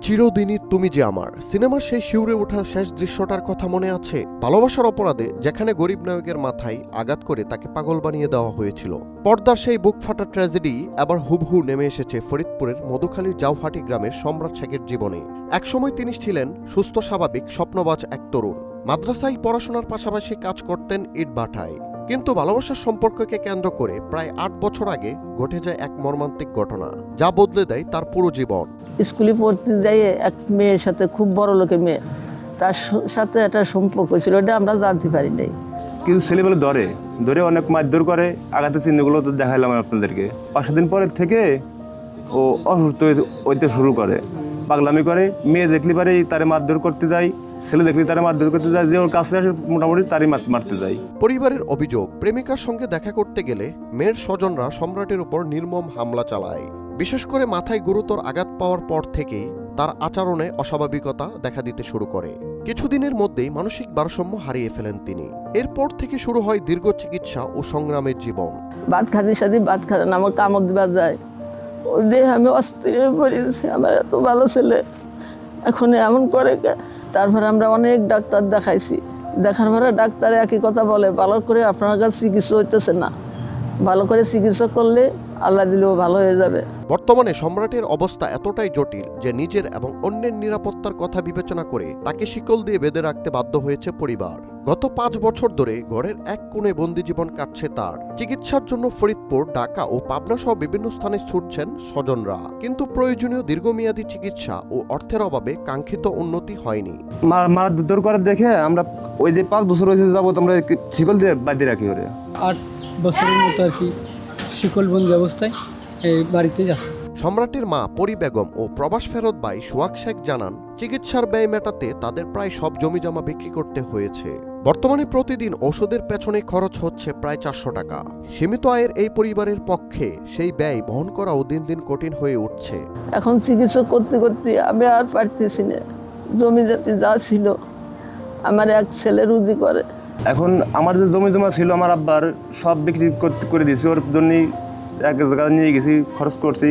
চিরদিনই তুমি যে আমার সিনেমার সেই শিউরে ওঠা শেষ দৃশ্যটার কথা মনে আছে? ভালোবাসার অপরাধে যেখানে গরিব নায়কের মাথায় আঘাত করে তাকে পাগল বানিয়ে দেওয়া হয়েছিল। পর্দার সেই বুক ফাটা ট্র্যাজেডি আবার হুবহু নেমে এসেছে ফরিদপুরের মধুখালীর জাউহাটি গ্রামের সম্রাট শেখের জীবনে। একসময় তিনি ছিলেন সুস্থ স্বাভাবিক স্বপ্নবাজ এক তরুণ। মাদ্রাসায় পড়াশোনার পাশাপাশি কাজ করতেন ইটভাটায়। কিন্তু ভালোবাসার সম্পর্ককে কেন্দ্র করে প্রায় ৮ বছর আগে ঘটে যায় এক মর্মান্তিক ঘটনা, যা বদলে দেয় তার পুরো জীবন। স্কুলে পড়তে যাই এক মেয়ের সাথে, খুব বড় লোকের মেয়ে, তার সাথে একটা সম্পর্ক ছিল, এটা আমরা জানতে পারি নাই। কিছু ছেলেবেলে ধরে অনেক মারধর করে, আঘাতের চিহ্নগুলো তো দেখাইলাম আপনাদেরকে। ৫ দিন পরের থেকে ও অসুস্থ হইতে শুরু করে, পাগলামি করে। মেয়ে দেখলে পারে তারে মারধর করতে যায়, ছেলে দেখলে তারা মারধর করতে যায়, যে ওর কাছে আসে মোটামুটি তারই মারতে যায়। পরিবারের অভিযোগ, প্রেমিকার সঙ্গে দেখা করতে গেলে মেয়ের স্বজনরা সম্রাটের উপর নির্মম হামলা চালায়। বিশেষ করে মাথায় গুরুতর আঘাত পাওয়ার পর থেকেই তার আচরণে অস্বাভাবিকতা দেখা দিতে শুরু করে। কিছুদিনের মধ্যেই মানসিক ভারসাম্য হারিয়ে ফেলেন তিনি। এরপর থেকে শুরু হয় দীর্ঘ চিকিৎসা ও সংগ্রামের জীবন। ভাত খাতে সাথে ভাত খাতেন, আমার কামড় দিবা যায়, ও দিয়ে আমি অস্থির হয়ে পড়েছি। আমার এত ভালো ছেলে এখন এমন করে। তারপরে আমরা অনেক ডাক্তার দেখাইছি, দেখার পরে ডাক্তার একই কথা বলে, ভালো করে আপনার কাছে চিকিৎসা হইতেছে না, ভালো করে চিকিৎসা করলে আল্লাহ দিলেও ভালো হয়ে যাবে। বর্তমানে সম্রাটের অবস্থা এতটাই জটিল যে নিজের এবং অন্যের নিরাপত্তার কথা বিবেচনা করে তাকে শিকল দিয়ে বেঁধে রাখতে বাধ্য হয়েছে পরিবার। গত ৫ বছর ধরে ঘরের এক কোণে বন্দি জীবন কাটছে তার। চিকিৎসার জন্য ফরিদপুর, ঢাকা ও পাবনা সহ বিভিন্ন স্থানে ছুটছেন স্বজনরা, কিন্তু প্রয়োজনীয় দীর্ঘমেয়াদী চিকিৎসা ও অর্থের অভাবে কাঙ্ক্ষিত উন্নতি হয়নি। মারধর করে দেখে আমরা ওই যে ৫ বছর হয়েছে যাবত আমরা শিকল দিয়ে বাঁধিয়ে রাখি। ওরে ৮ বছরের মতো আর কি শিকলবন্দি অবস্থায় এই বাড়িতেই আছে। সম্রাটের মা পরি বেগম ও প্রবাস ফেরত ভাই সোহাগ শেখ জানান, চিকিৎসার ব্যয় মেটাতে তাদের প্রায় সব জমিজমা বিক্রি করতে হয়েছে। বর্তমানে প্রতিদিন ওষুধের পেছনে খরচ হচ্ছে প্রায় ৪০০ টাকা। সীমিত আয়ের এই পরিবারের পক্ষে সেই ব্যয় বহন করাও দিন দিন কঠিন হয়ে উঠছে। এখন চিকিৎসা করতে করতে আমি আর পারতেছি না। জমি জাতি যা ছিল, আমার এক ছেলে রুজি করে। এখন আমার যে জমি জমা ছিল আমার আব্বার সব বিক্রি করে দিয়েছি, ওর জন্যই এক জায়গায় নিয়ে গেছি, খরচ করছি।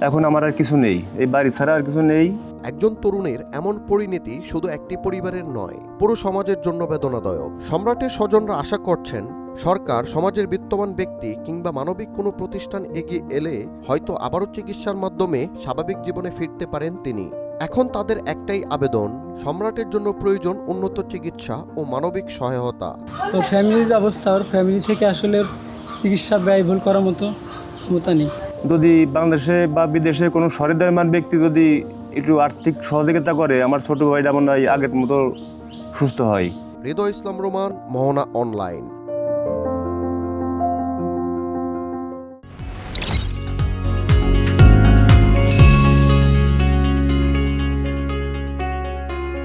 এখন আমার আর কিছু নেই, এই বাড়ি ছাড়া আর কিছু নেই। একজন তরুণের এমন পরিণতি শুধু একটি পরিবারের নয়, পুরো সমাজের জন্য বেদনাদায়ক। সম্রাটের স্বজনরা আশা করছেন সরকার, সমাজের বিত্তবান ব্যক্তি কিংবা মানবিক কোনো প্রতিষ্ঠান এগিয়ে এলে হয়তো আবারও চিকিৎসার মাধ্যমে স্বাভাবিক জীবনে ফিরতে পারেন তিনি। এখন তাদের একটাই আবেদন, সম্রাটের জন্য প্রয়োজন উন্নত চিকিৎসা ও মানবিক সহায়তা। ওর ফ্যামিলির অবস্থা, ওর ফ্যামিলি থেকে আসলে চিকিৎসা ব্যয়বহুল করার মতো ক্ষমতা নেই। যদি বাংলাদেশে বা বিদেশে কোনো সহৃদয়মান ব্যক্তি যদি একটু আর্থিক সহযোগিতা করে, আমার ছোট ভাইটা মনে হয় আগের মতো সুস্থ হয়। হৃদয় ইসলাম রোমান, মোহনা অনলাইন।